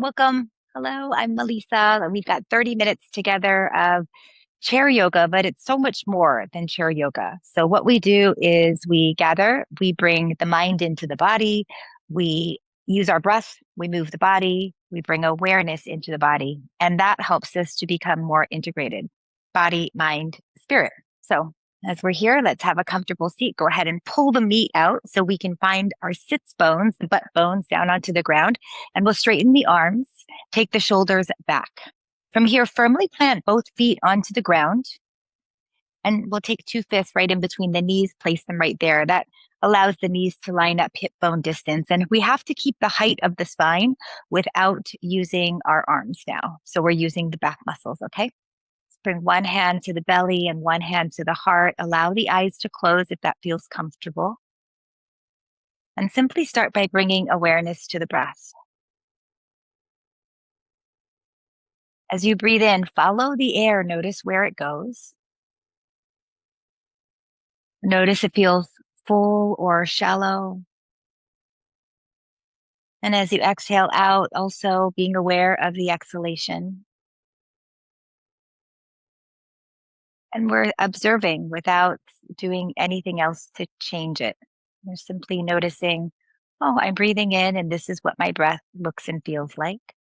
Welcome. Hello, I'm Melissa. We've got 30 minutes together of chair yoga, but it's so much more than chair yoga. So, what we do is we gather, we bring the mind into the body, we use our breath, we move the body, we bring awareness into the body, and that helps us to become more integrated body, mind, spirit. So, as we're here, let's have a comfortable seat. Go ahead and pull the meat out so we can find our sits bones, the butt bones down onto the ground, and we'll straighten the arms, take the shoulders back. From here, firmly plant both feet onto the ground, and we'll take two fists right in between the knees, place them right there. That allows the knees to line up hip bone distance. And we have to keep the height of the spine without using our arms now. So we're using the back muscles, okay? Bring one hand to the belly and one hand to the heart. Allow the eyes to close if that feels comfortable. And simply start by bringing awareness to the breath. As you breathe in, follow the air. Notice where it goes. Notice it feels full or shallow. And as you exhale out, also being aware of the exhalation. And we're observing without doing anything else to change it. We're simply noticing, oh, I'm breathing in, and this is what my breath looks and feels like.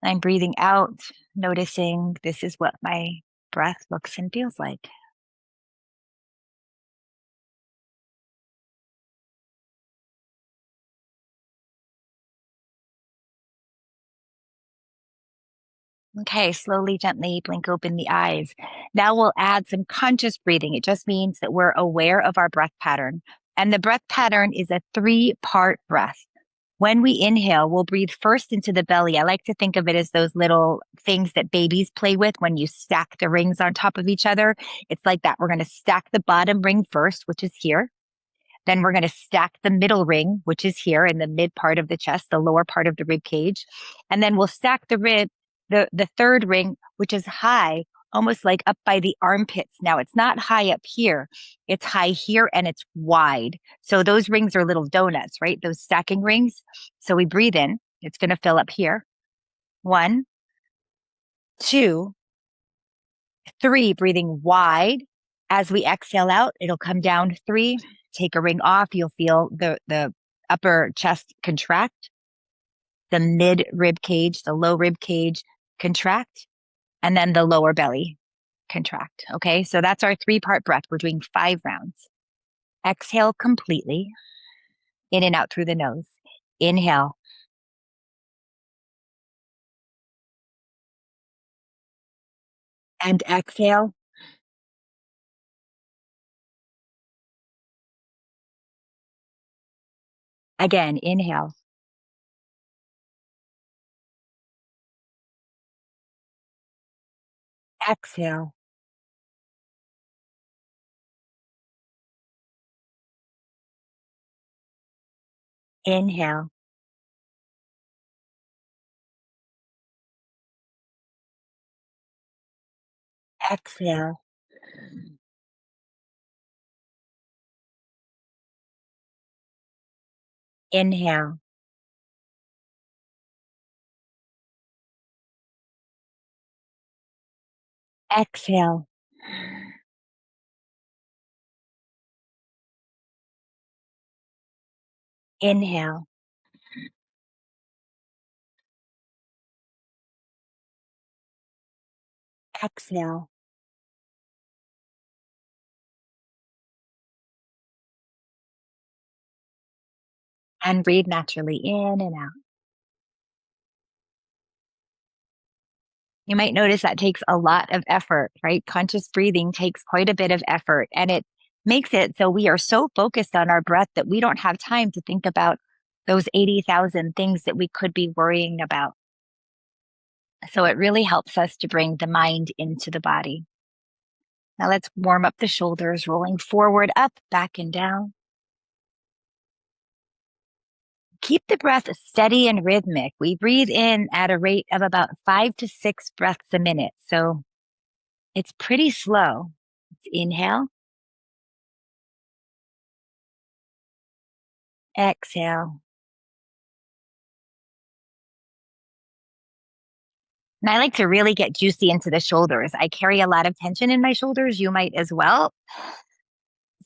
I'm breathing out, noticing this is what my breath looks and feels like. Okay, slowly, gently blink open the eyes. Now we'll add some conscious breathing. It just means that we're aware of our breath pattern. And the breath pattern is a three-part breath. When we inhale, we'll breathe first into the belly. I like to think of it as those little things that babies play with when you stack the rings on top of each other. It's like that. We're going to stack the bottom ring first, which is here. Then we're going to stack the middle ring, which is here in the mid part of the chest, the lower part of the rib cage. And then we'll stack the third ring, which is high, almost like up by the armpits. Now it's not high up here. It's high here and it's wide. So those rings are little donuts, right? Those stacking rings. So we breathe in. It's going to fill up here. 1, 2, 3, breathing wide. As we exhale out, it'll come down 3. Take a ring off. You'll feel the upper chest contract, the mid rib cage, the low rib cage contract, and then the lower belly contract. Okay. So that's our 3-part breath. We're doing 5 rounds. Exhale completely, in and out through the nose. Inhale and exhale. Again, inhale. Exhale. Inhale. Exhale. Inhale. Exhale. Inhale. Exhale. And breathe naturally in and out. You might notice that takes a lot of effort, right? Conscious breathing takes quite a bit of effort, and it makes it so we are so focused on our breath that we don't have time to think about those 80,000 things that we could be worrying about. So it really helps us to bring the mind into the body. Now let's warm up the shoulders, rolling forward, up, back, and down. Keep the breath steady and rhythmic. We breathe in at a rate of about 5 to 6 breaths a minute. So it's pretty slow. Let's inhale, exhale. And I like to really get juicy into the shoulders. I carry a lot of tension in my shoulders. You might as well.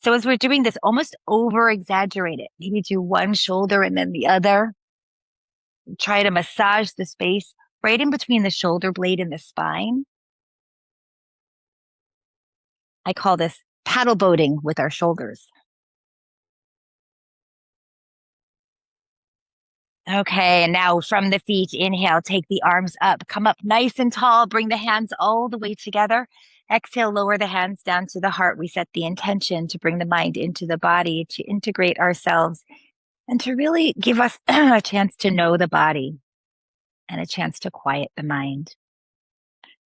So as we're doing this, almost over exaggerate it. Maybe do one shoulder and then the other. Try to massage the space right in between the shoulder blade and the spine. I call this paddle boating with our shoulders. Okay, and now from the feet, inhale, take the arms up, come up nice and tall, bring the hands all the way together. Exhale, lower the hands down to the heart. We set the intention to bring the mind into the body, to integrate ourselves, and to really give us a chance to know the body and a chance to quiet the mind.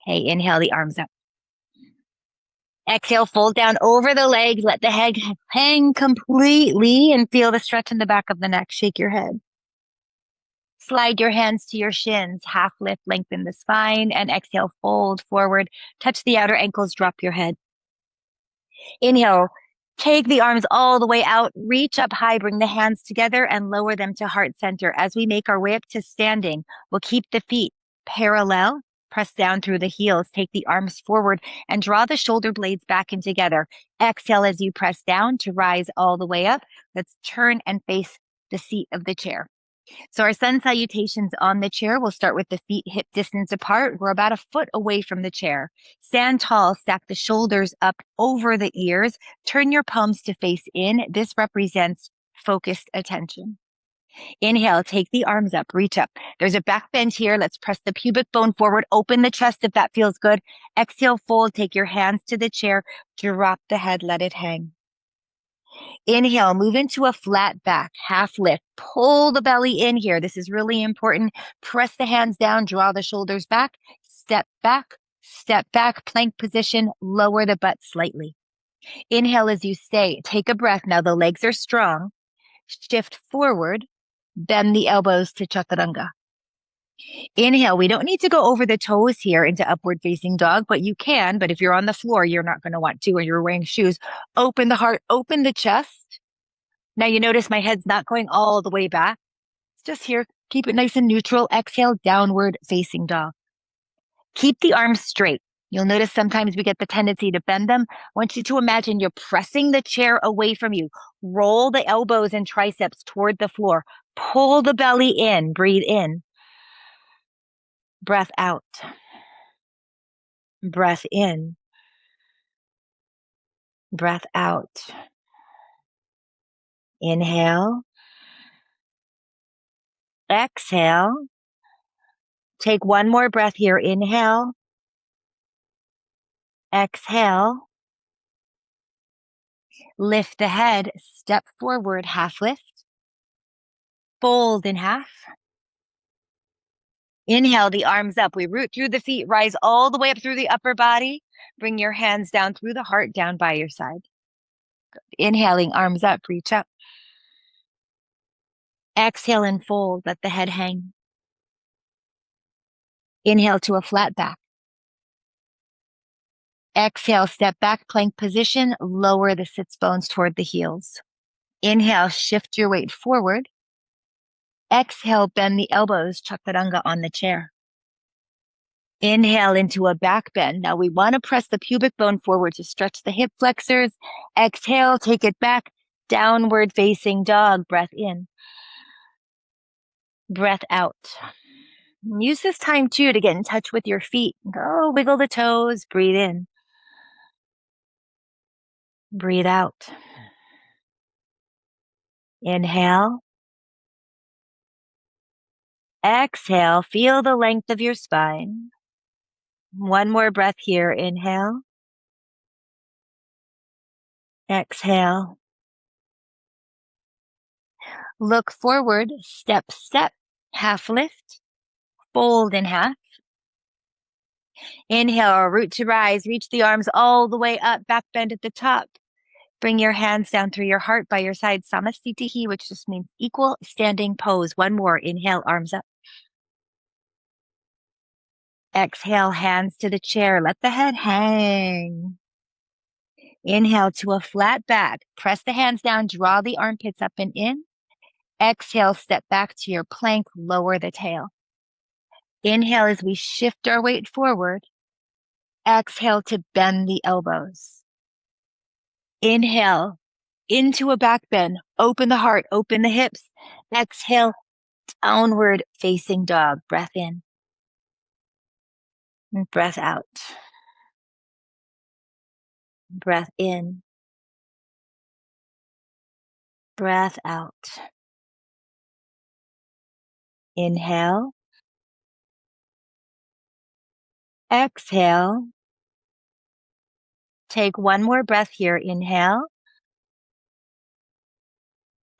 Okay, inhale the arms up. Exhale, fold down over the legs, let the head hang completely and feel the stretch in the back of the neck. Shake your head. Slide your hands to your shins, half lift, lengthen the spine, and exhale, fold forward. Touch the outer ankles, drop your head. Inhale, take the arms all the way out, reach up high, bring the hands together and lower them to heart center. As we make our way up to standing, we'll keep the feet parallel, press down through the heels, take the arms forward and draw the shoulder blades back in together. Exhale as you press down to rise all the way up. Let's turn and face the seat of the chair. So our sun salutations on the chair, we'll start with the feet hip distance apart. We're about a foot away from the chair. Stand tall, stack the shoulders up over the ears. Turn your palms to face in. This represents focused attention. Inhale, take the arms up, reach up. There's a back bend here. Let's press the pubic bone forward. Open the chest if that feels good. Exhale, fold, take your hands to the chair. Drop the head, let it hang. Inhale, move into a flat back, half lift. Pull the belly in here. This is really important. Press the hands down, draw the shoulders back, step back, plank position, lower the butt slightly. Inhale as you stay. Take a breath. Now the legs are strong. Shift forward, bend the elbows to chaturanga. Inhale. We don't need to go over the toes here into upward facing dog, but you can. But if you're on the floor, you're not going to want to, or you're wearing shoes. Open the heart, open the chest. Now you notice my head's not going all the way back. It's just here. Keep it nice and neutral. Exhale, downward facing dog. Keep the arms straight. You'll notice sometimes we get the tendency to bend them. I want you to imagine you're pressing the chair away from you. Roll the elbows and triceps toward the floor. Pull the belly in. Breathe in. Breath out. Breath in. Breath out. Inhale. Exhale. Take one more breath here. Inhale. Exhale. Lift the head. Step forward. Half lift. Fold in half. Inhale the arms up. We root through the feet. Rise all the way up through the upper body. Bring your hands down through the heart, down by your side. Inhaling, arms up. Reach up. Exhale and fold. Let the head hang. Inhale to a flat back. Exhale, step back, plank position. Lower the sits bones toward the heels. Inhale, shift your weight forward. Exhale, bend the elbows, chaturanga on the chair. Inhale into a back bend. Now we want to press the pubic bone forward to stretch the hip flexors. Exhale, take it back. Downward facing dog. Breath in. Breath out. Use this time too to get in touch with your feet. Go wiggle the toes. Breathe in. Breathe out. Inhale. Exhale. Feel the length of your spine. One more breath here. Inhale. Exhale. Look forward. Step, half lift. Fold in half. Inhale, root to rise. Reach the arms all the way up. Back bend at the top. Bring your hands down through your heart by your side. Samasthiti, which just means equal standing pose. One more. Inhale, arms up. Exhale, hands to the chair. Let the head hang. Inhale to a flat back. Press the hands down. Draw the armpits up and in. Exhale, step back to your plank. Lower the tail. Inhale as we shift our weight forward. Exhale to bend the elbows. Inhale into a back bend. Open the heart, open the hips. Exhale, downward facing dog. Breath in and breath out. Breath in, breath out. Inhale, exhale. Take one more breath here. Inhale,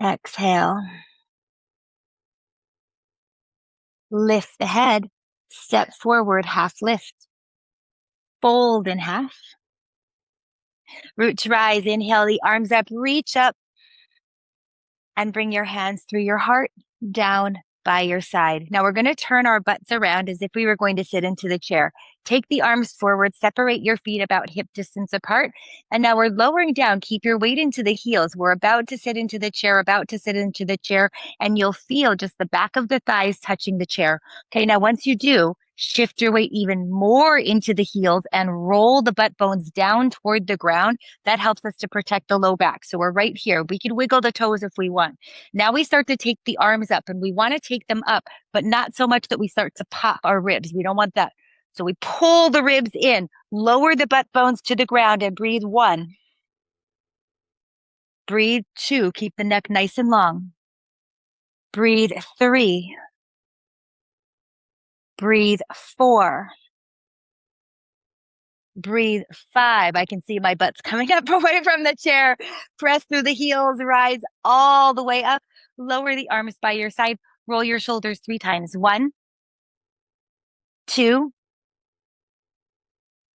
exhale. Lift the head, step forward, half lift. Fold in half. Root to rise. Inhale the arms up, reach up, and bring your hands through your heart down by your side. Now we're going to turn our butts around as if we were going to sit into the chair. Take the arms forward, separate your feet about hip distance apart. And now we're lowering down. Keep your weight into the heels. We're about to sit into the chair, and you'll feel just the back of the thighs touching the chair. Okay, now once you do, shift your weight even more into the heels and roll the butt bones down toward the ground. That helps us to protect the low back. So we're right here. We can wiggle the toes if we want. Now we start to take the arms up, and we want to take them up, but not so much that we start to pop our ribs. We don't want that. So we pull the ribs in, lower the butt bones to the ground, and breathe 1. Breathe 2. Keep the neck nice and long. Breathe 3. Breathe 4. Breathe 5. I can see my butt's coming up away from the chair. Press through the heels, rise all the way up. Lower the arms by your side. Roll your shoulders 3 times. 1, 2,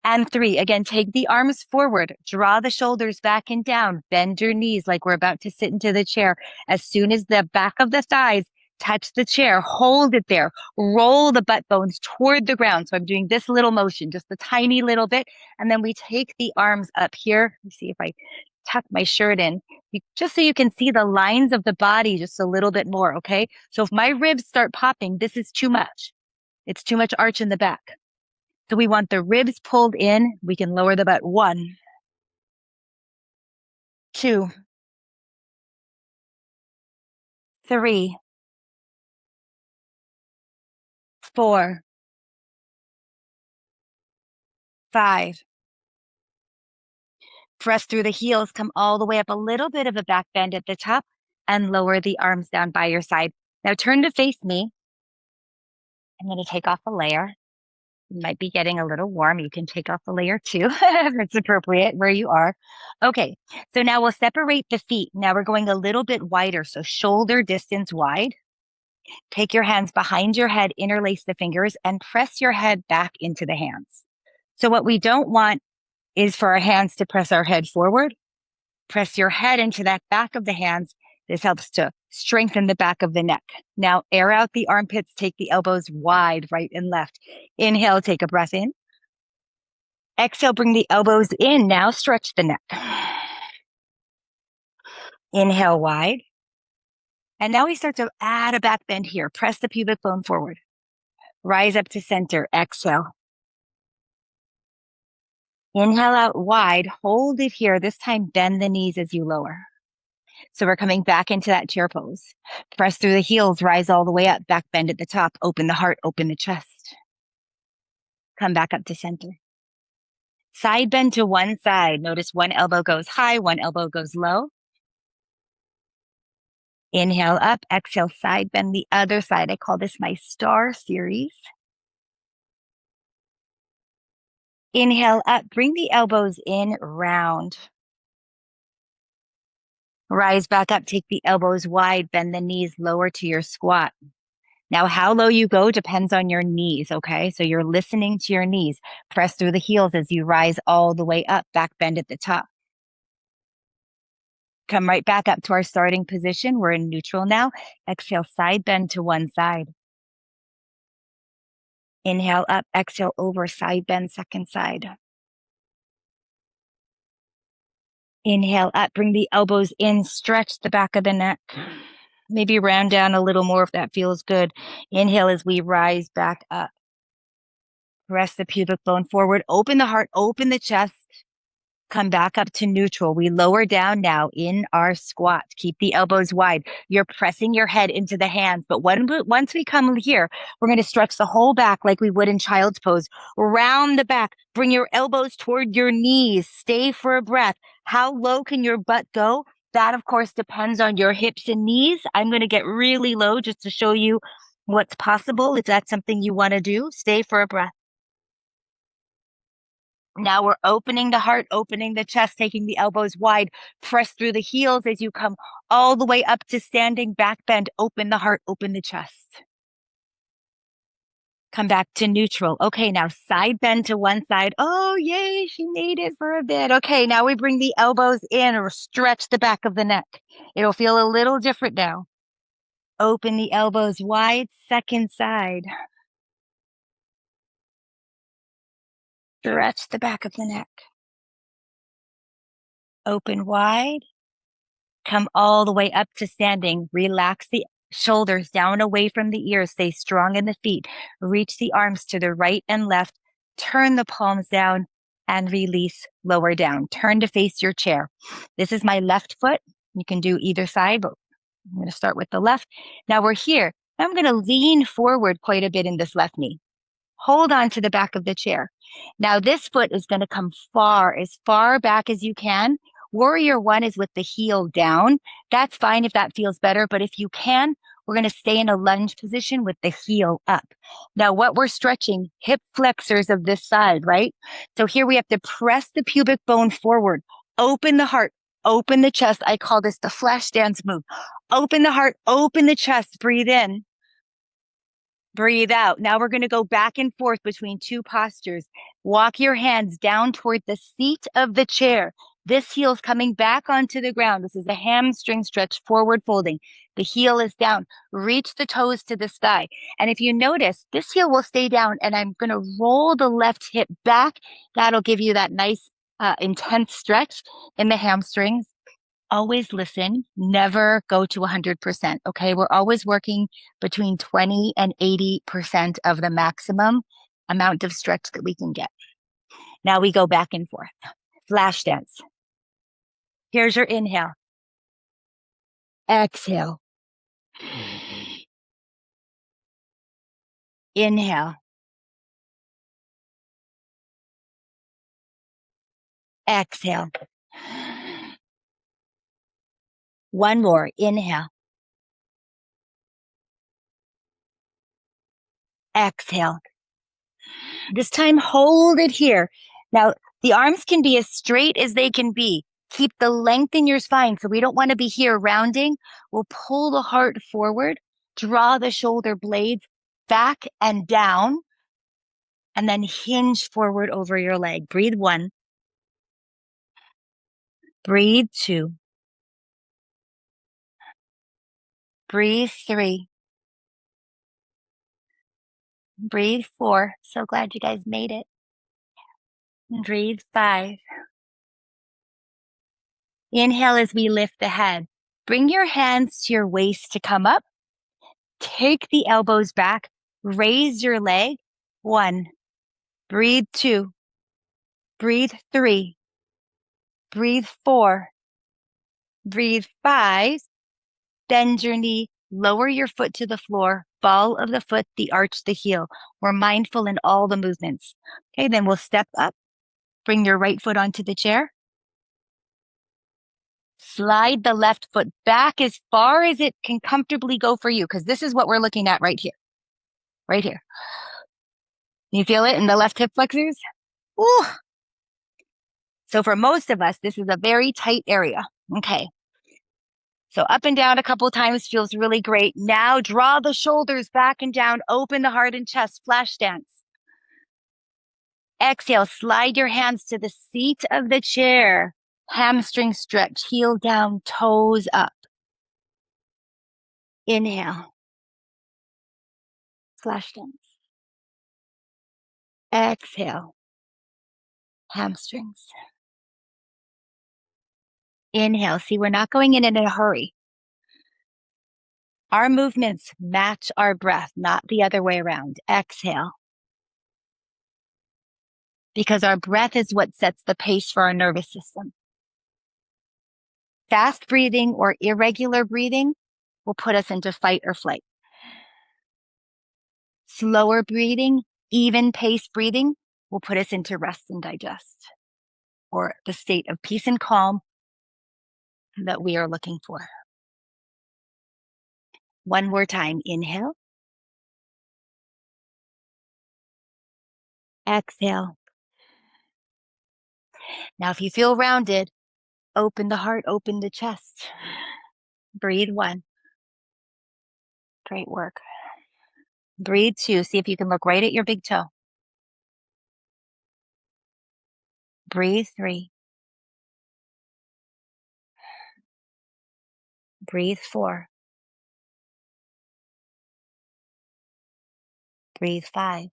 and 3. Again, take the arms forward, draw the shoulders back and down, bend your knees like we're about to sit into the chair. As soon as the back of the thighs touch the chair, hold it there, roll the butt bones toward the ground. So I'm doing this little motion, just a tiny little bit. And then we take the arms up here. Let me see if I tuck my shirt in, just so you can see the lines of the body just a little bit more, okay? So if my ribs start popping, this is too much. It's too much arch in the back. So we want the ribs pulled in. We can lower the butt. 1, 2, 3, 4, 5. Press through the heels, come all the way up, a little bit of a back bend at the top, and lower the arms down by your side. Now turn to face me. I'm going to take off a layer. You might be getting a little warm. You can take off a layer too, if it's appropriate where you are. Okay, so now we'll separate the feet. Now we're going a little bit wider, so shoulder distance wide. Take your hands behind your head, interlace the fingers, and press your head back into the hands. So what we don't want is for our hands to press our head forward. Press your head into that back of the hands. This helps to strengthen the back of the neck. Now air out the armpits, take the elbows wide, right and left. Inhale, take a breath in. Exhale, bring the elbows in. Now stretch the neck. Inhale wide. And now we start to add a back bend here. Press the pubic bone forward. Rise up to center. Exhale. Inhale out wide. Hold it here. This time, bend the knees as you lower. So we're coming back into that chair pose. Press through the heels. Rise all the way up. Back bend at the top. Open the heart. Open the chest. Come back up to center. Side bend to one side. Notice one elbow goes high. One elbow goes low. Inhale up, exhale, side bend the other side. I call this my star series. Inhale up, bring the elbows in, round. Rise back up, take the elbows wide, bend the knees lower to your squat. Now, how low you go depends on your knees, okay? So you're listening to your knees. Press through the heels as you rise all the way up, back bend at the top. Come right back up to our starting position. We're in neutral now. Exhale, side bend to one side. Inhale up, exhale over, side bend, second side. Inhale up, bring the elbows in, stretch the back of the neck. Maybe round down a little more if that feels good. Inhale as we rise back up. Press the pubic bone forward. Open the heart, open the chest. Come back up to neutral. We lower down now in our squat. Keep the elbows wide. You're pressing your head into the hands. But once we come here, we're going to stretch the whole back like we would in child's pose. Round the back. Bring your elbows toward your knees. Stay for a breath. How low can your butt go? That, of course, depends on your hips and knees. I'm going to get really low just to show you what's possible. If that's something you want to do, stay for a breath. Now we're opening the heart, opening the chest, taking the elbows wide. Press through the heels as you come all the way up to standing back bend. Open the heart, open the chest. Come back to neutral. Okay, now side bend to one side. Oh, yay, she made it for a bit. Okay, now we bring the elbows in or stretch the back of the neck. It'll feel a little different now. Open the elbows wide, second side. Stretch the back of the neck. Open wide. Come all the way up to standing. Relax the shoulders down away from the ears. Stay strong in the feet. Reach the arms to the right and left. Turn the palms down and release lower down. Turn to face your chair. This is my left foot. You can do either side, but I'm going to start with the left. Now we're here. I'm going to lean forward quite a bit in this left knee. Hold on to the back of the chair. Now this foot is going to come as far back as you can. Warrior one is with the heel down. That's fine if that feels better, but if you can, we're going to stay in a lunge position with the heel up. Now what we're stretching, hip flexors of this side, right? So here we have to press the pubic bone forward, open the heart, open the chest. I call this the flash dance move. Open the heart, open the chest, breathe in. Breathe out. Now we're going to go back and forth between two postures. Walk your hands down toward the seat of the chair. This heel's coming back onto the ground. This is a hamstring stretch, forward folding. The heel is down. Reach the toes to the sky. And if you notice, this heel will stay down and I'm going to roll the left hip back. That'll give you that nice, intense stretch in the hamstrings. Always listen, never go to 100%. Okay. We're always working between 20 and 80% of the maximum amount of stretch that we can get. Now we go back and forth. Flash dance. Here's your inhale. Exhale. Inhale. Exhale. One more. Inhale. Exhale. This time, hold it here. Now, the arms can be as straight as they can be. Keep the length in your spine. So we don't want to be here rounding. We'll pull the heart forward, draw the shoulder blades back and down, and then hinge forward over your leg. Breathe one. Breathe two. Breathe three. Breathe four. So glad you guys made it. Breathe five. Inhale as we lift the head. Bring your hands to your waist to come up. Take the elbows back. Raise your leg. One. Breathe two. Breathe three. Breathe four. Breathe five. Bend your knee. Lower your foot to the floor. Ball of the foot, the arch, the heel. We're mindful in all the movements. Okay, then we'll step up. Bring your right foot onto the chair. Slide the left foot back as far as it can comfortably go for you, because this is what we're looking at right here. Right here. You feel it in the left hip flexors? Ooh. So for most of us, this is a very tight area. Okay. So up and down a couple of times feels really great. Now draw the shoulders back and down. Open the heart and chest. Flash dance. Exhale. Slide your hands to the seat of the chair. Hamstring stretch. Heel down, toes up. Inhale. Flash dance. Exhale. Hamstrings. Inhale. See, we're not going in a hurry. Our movements match our breath, not the other way around. Exhale. Because our breath is what sets the pace for our nervous system. Fast breathing or irregular breathing will put us into fight or flight. Slower breathing, even pace breathing will put us into rest and digest, or the state of peace and calm that we are looking for. One more time. Inhale. Exhale. Now, if you feel rounded, open the heart, open the chest. Breathe one. Great work. Breathe two. See if you can look right at your big toe. Breathe three. Breathe four. Breathe five.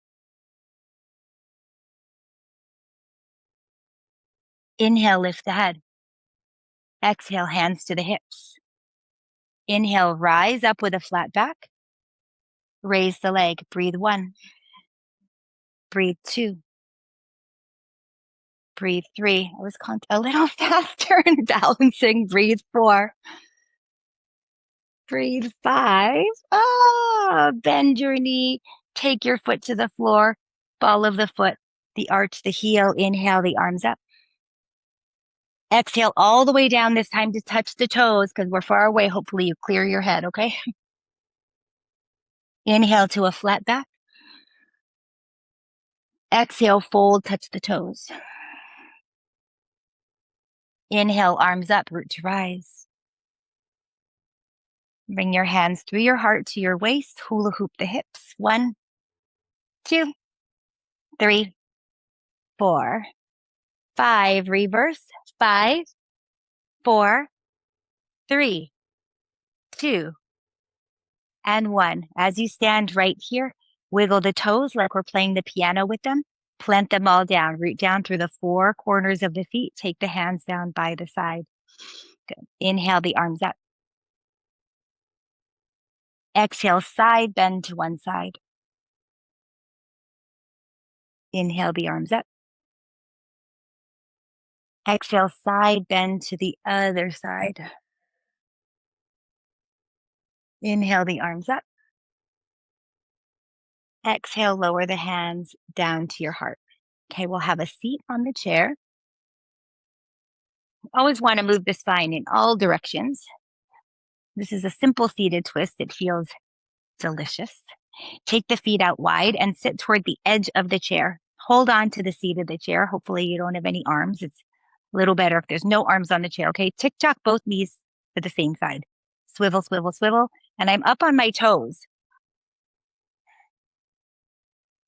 Inhale, lift the head. Exhale, hands to the hips. Inhale, rise up with a flat back. Raise the leg. Breathe one. Breathe two. Breathe three. I was a little faster in balancing. Breathe four. Breathe five. Bend your knee. Take your foot to the floor. Ball of the foot, the arch, the heel. Inhale, the arms up. Exhale all the way down, this time to touch the toes because we're far away. Hopefully you clear your head, okay? Inhale to a flat back. Exhale, fold, touch the toes. Inhale, arms up, root to rise. Bring your hands through your heart to your waist, hula hoop the hips. 1, 2, 3, 4, 5. Reverse. 5, 4, 3, 2, and 1. As you stand right here, wiggle the toes like we're playing the piano with them. Plant them all down. Root down through the 4 corners of the feet. Take the hands down by the side. Good. Inhale the arms up. Exhale, side bend to one side. Inhale the arms up. Exhale, side bend to the other side. Inhale the arms up. Exhale, lower the hands down to your heart. Okay, we'll have a seat on the chair. Always want to move the spine in all directions. This is a simple seated twist. It feels delicious. Take the feet out wide and sit toward the edge of the chair. Hold on to the seat of the chair. Hopefully you don't have any arms. It's a little better if there's no arms on the chair. Okay, tick-tock both knees to the same side. Swivel, swivel, swivel. And I'm up on my toes.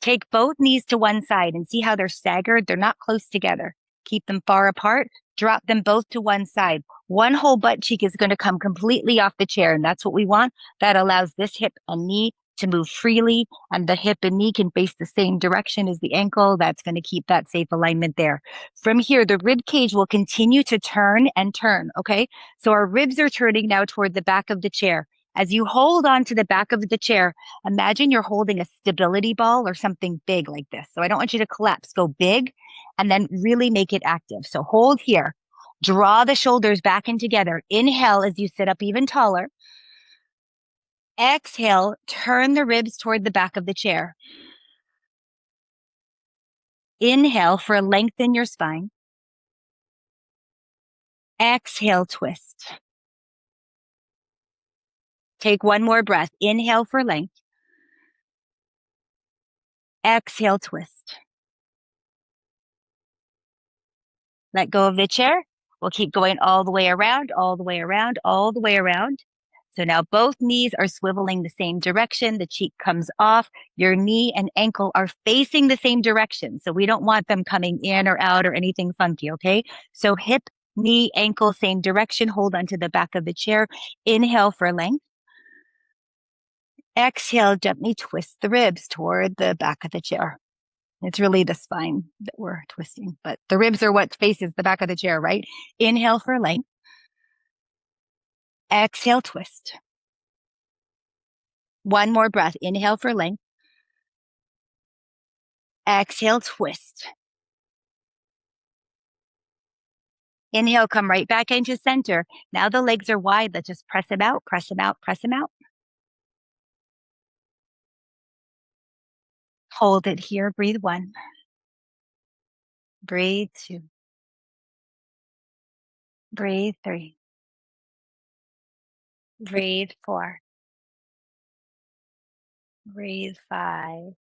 Take both knees to one side and see how they're staggered. They're not close together. Keep them far apart. Drop them both to one side. One whole butt cheek is going to come completely off the chair, and that's what we want. That allows this hip and knee to move freely, and the hip and knee can face the same direction as the ankle. That's going to keep that safe alignment there. From here, the rib cage will continue to turn and turn, okay? So our ribs are turning now toward the back of the chair. As you hold on to the back of the chair, imagine you're holding a stability ball or something big like this. So I don't want you to collapse. Go big and then really make it active. So hold here. Draw the shoulders back in together. Inhale as you sit up even taller. Exhale, turn the ribs toward the back of the chair. Inhale for lengthen your spine. Exhale, twist. Take one more breath. Inhale for length. Exhale, twist. Let go of the chair. We'll keep going all the way around, all the way around, all the way around. So now both knees are swiveling the same direction. The cheek comes off. Your knee and ankle are facing the same direction. So we don't want them coming in or out or anything funky, okay? So hip, knee, ankle, same direction. Hold onto the back of the chair. Inhale for length. Exhale, gently twist the ribs toward the back of the chair. It's really the spine that we're twisting, but the ribs are what faces the back of the chair, right? Inhale for length. Exhale, twist. One more breath. Inhale for length. Exhale, twist. Inhale, come right back into center. Now the legs are wide. Let's just press them out, press them out, press them out. Hold it here. Breathe one. Breathe two. Breathe three. Breathe four. Breathe five.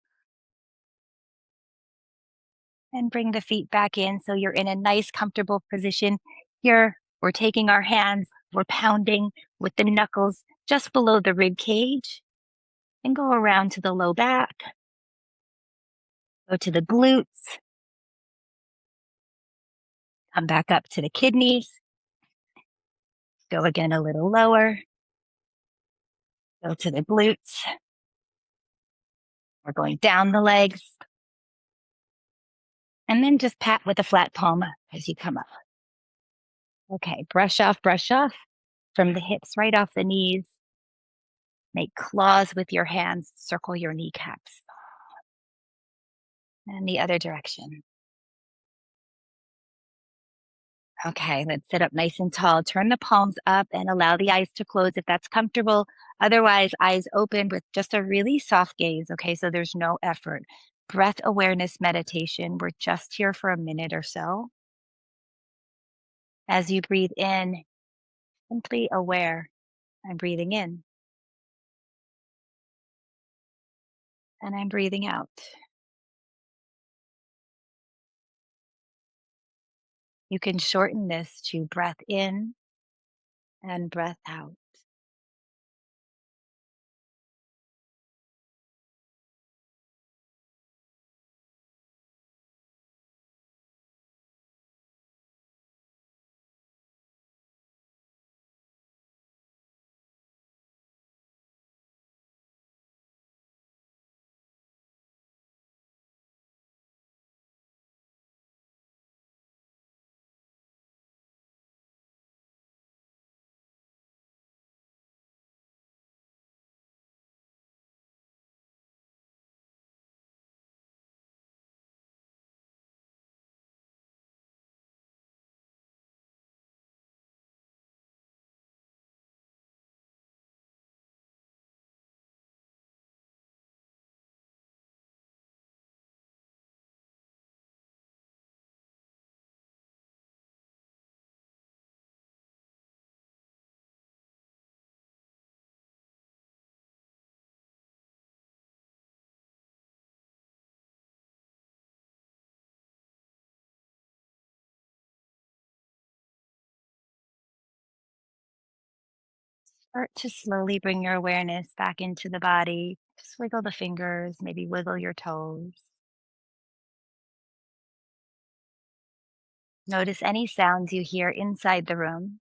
And bring the feet back in so you're in a nice, comfortable position. Here, we're taking our hands, we're pounding with the knuckles just below the rib cage and go around to the low back, go to the glutes, come back up to the kidneys, go again a little lower, go to the glutes. We're going down the legs. And then just pat with a flat palm as you come up. Okay, brush off from the hips right off the knees. Make claws with your hands, circle your kneecaps. And the other direction. Okay, let's sit up nice and tall. Turn the palms up and allow the eyes to close if that's comfortable. Otherwise, eyes open with just a really soft gaze. Okay, so there's no effort. Breath awareness meditation. We're just here for a minute or so. As you breathe in, simply aware. I'm breathing in and I'm breathing out. You can shorten this to breath in and breath out. Start to slowly bring your awareness back into the body. Just wiggle the fingers, maybe wiggle your toes. Notice any sounds you hear inside the room.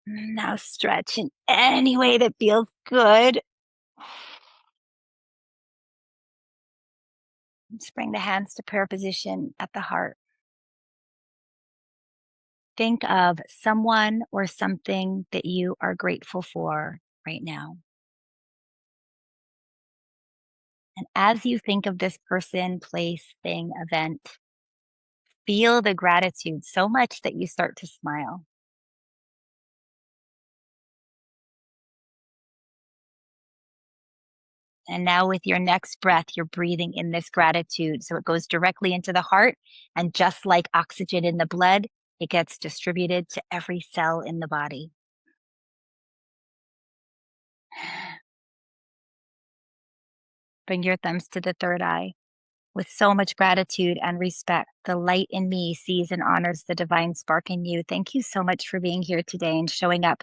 Now stretch in any way that feels good. Just bring the hands to prayer position at the heart. Think of someone or something that you are grateful for right now. And as you think of this person, place, thing, event, feel the gratitude so much that you start to smile. And now, with your next breath, you're breathing in this gratitude. So it goes directly into the heart. And just like oxygen in the blood, it gets distributed to every cell in the body. Bring your thumbs to the third eye. With so much gratitude and respect, the light in me sees and honors the divine spark in you. Thank you so much for being here today and showing up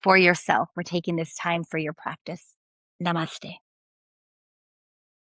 for yourself. We're taking this time for your practice. Namaste.